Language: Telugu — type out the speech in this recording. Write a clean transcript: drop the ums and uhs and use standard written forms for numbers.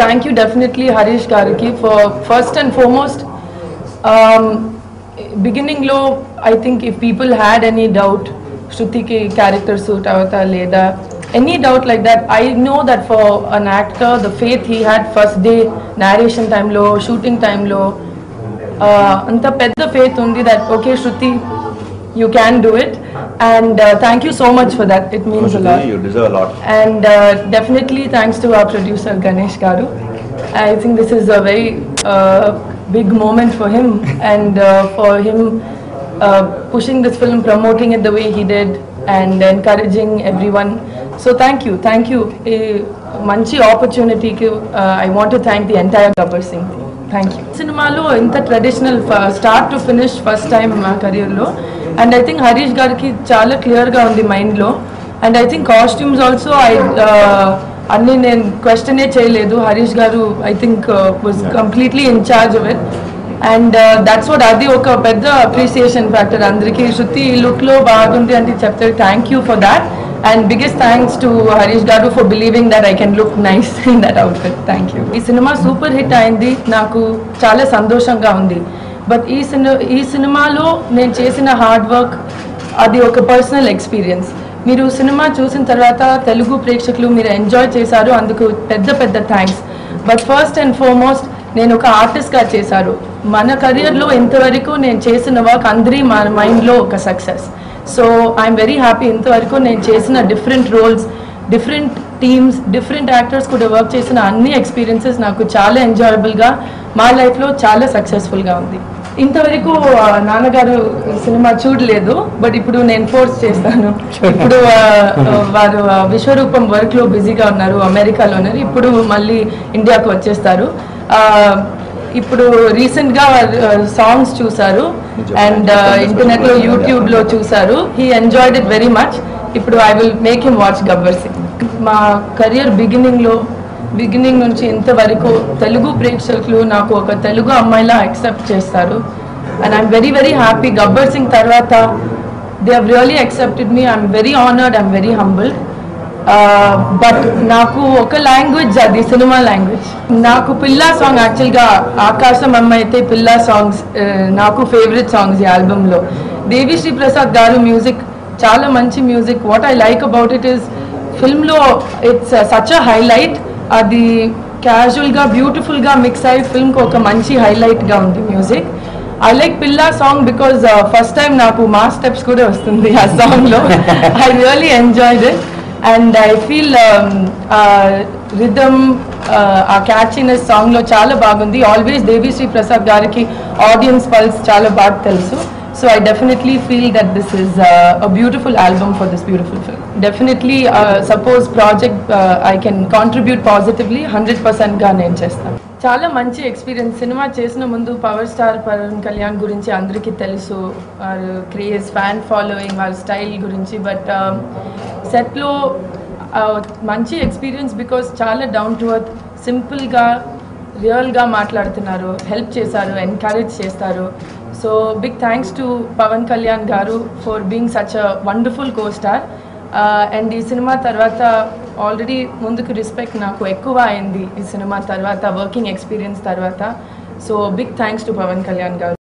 Thank you definitely Harish Gariki for first and foremost beginning low. I think if people had any doubt Shruti ki character suit avata leda, any doubt like that, I know that for an actor the faith he had first day narration time lo, shooting time lo, anta pedda faith undi that okay Shruti, you can do it, and thank you so much for that. It means a lot. You deserve a lot. And definitely thanks to our producer Ganesh Garu. I think this is a very big moment for him, and for him pushing this film, promoting it the way he did, and encouraging everyone. So thank you. Manchi opportunity ki I want to thank the entire Gabbar Singh team. Thank you. Cinemalo inta traditional start to finish first time in my career lo, and I think Harish Gariki chala clear ga undi mind lo, and I think costumes also అన్ని నేను క్వశ్చనే చేయలేదు. హరీష్ గారు I think was completely in charge of it, and that's what, అది ఒక పెద్ద అప్రిసియేషన్ ఫ్యాక్టర్ అందరికీ. శృతి ఈ లుక్లో బాగుంది అంటే చెప్తారు. Thank you for that, and biggest thanks to Harish garu for believing that I can look nice in that outfit. Thank you. ఈ సినిమా సూపర్ హిట్ అయింది, నాకు చాలా సంతోషంగా ఉంది. బట్ ఈ సినిమాలో నేను చేసిన హార్డ్ వర్క్ అది ఒక పర్సనల్ ఎక్స్పీరియన్స్. మీరు సినిమా చూసిన తర్వాత తెలుగు ప్రేక్షకులు మీరు ఎంజాయ్ చేశారు, అందుకు పెద్ద పెద్ద thanks. But first and foremost నేను ఒక ఆర్టిస్ట్గా చేశారు. మన కెరియర్లో ఇంతవరకు నేను చేసిన వర్క్ అందరి మన మైండ్లో ఒక success. So I'm very happy. ఇంతవరకు నేను చేసిన different roles, different teams, different actors కూడా వర్క్ చేసిన అన్ని ఎక్స్పీరియన్సెస్ నాకు చాలా ఎంజాయబుల్గా, మా లైఫ్లో చాలా సక్సెస్ఫుల్గా ఉంది. ఇంతవరకు నాన్నగారు సినిమా చూడలేదు, బట్ ఇప్పుడు నేను ఫోర్స్ చేస్తాను. ఇప్పుడు వారు విశ్వరూపం వర్క్లో బిజీగా ఉన్నారు, అమెరికాలో ఉన్నారు. ఇప్పుడు మళ్ళీ ఇండియాకు వచ్చేస్తారు. ఇప్పుడు రీసెంట్గా సాంగ్స్ చూసారు, అండ్ ఇంటర్నెట్లో యూట్యూబ్లో చూసారు. He enjoyed it very much. ఇప్పుడు I will make him watch Gabbar Singh. మా కెరియర్ బిగినింగ్ నుంచి ఇంతవరకు తెలుగు ప్రేక్షకులు నాకు ఒక తెలుగు అమ్మాయిలా యాక్సెప్ట్ చేస్తారు, and I'm very very happy. Gabbar Singh తర్వాత they have really accepted me. I'm very honoured, I'm very humbled. But నాకు ఒక లాంగ్వేజ్, అది సినిమా లాంగ్వేజ్. నాకు పిల్లా సాంగ్, యాక్చువల్గా ఆకాశం అమ్మ అయితే పిల్లా సాంగ్స్ నాకు ఫేవరెట్ సాంగ్స్ ఈ ఆల్బమ్లో. దేవిశ్రీ ప్రసాద్ గారు మ్యూజిక్ చాలా మంచి music. What I like about it is ఫిల్మ్లో ఇట్స్ సచ్ అ హైలైట్. అది క్యాజువల్గా బ్యూటిఫుల్గా మిక్స్ అయ్యి ఫిల్మ్కి ఒక మంచి హైలైట్గా ఉంది మ్యూజిక్. ఐ లైక్ పిల్లా సాంగ్ బికాజ్ ఫస్ట్ టైం నాకు మా స్టెప్స్ కూడా వస్తుంది ఆ సాంగ్లో. I really enjoyed it, and I feel rhythm, ఆ క్యాచీనెస్ సాంగ్లో చాలా బాగుంది. ఆల్వేస్ దేవిశ్రీ ప్రసాద్ గారికి ఆడియన్స్ పల్స్ చాలా బాగా తెలుసు. So I definitely feel that this is a beautiful album for this beautiful film. Definitely suppose project I can contribute positively 100% గా నేను చేస్తాను. చాలా మంచి ఎక్స్పీరియన్స్. సినిమా చేసిన ముందు పవర్ స్టార్ పవన్ కళ్యాణ్ గురించి అందరికీ తెలుసు, వారి క్రేజ్, ఫ్యాన్ ఫాలోయింగ్, వారి స్టైల్ గురించి. బట్ సెట్లో మంచి ఎక్స్పీరియన్స్ బికాస్ చాలా డౌన్ టు ఎర్త్, సింపుల్గా, రియల్గా మాట్లాడుతున్నారు, హెల్ప్ చేశారు, ఎంకరేజ్ చేస్తారు. So big thanks to Pavan Kalyan Garu for being such a wonderful co-star. And ఈ సినిమా తర్వాత ఆల్రెడీ ముందుకు రెస్పెక్ట్ నాకు ఎక్కువ అయింది ఈ సినిమా తర్వాత, వర్కింగ్ ఎక్స్పీరియన్స్ తర్వాత. So big thanks to Pawan Kalyan గారు.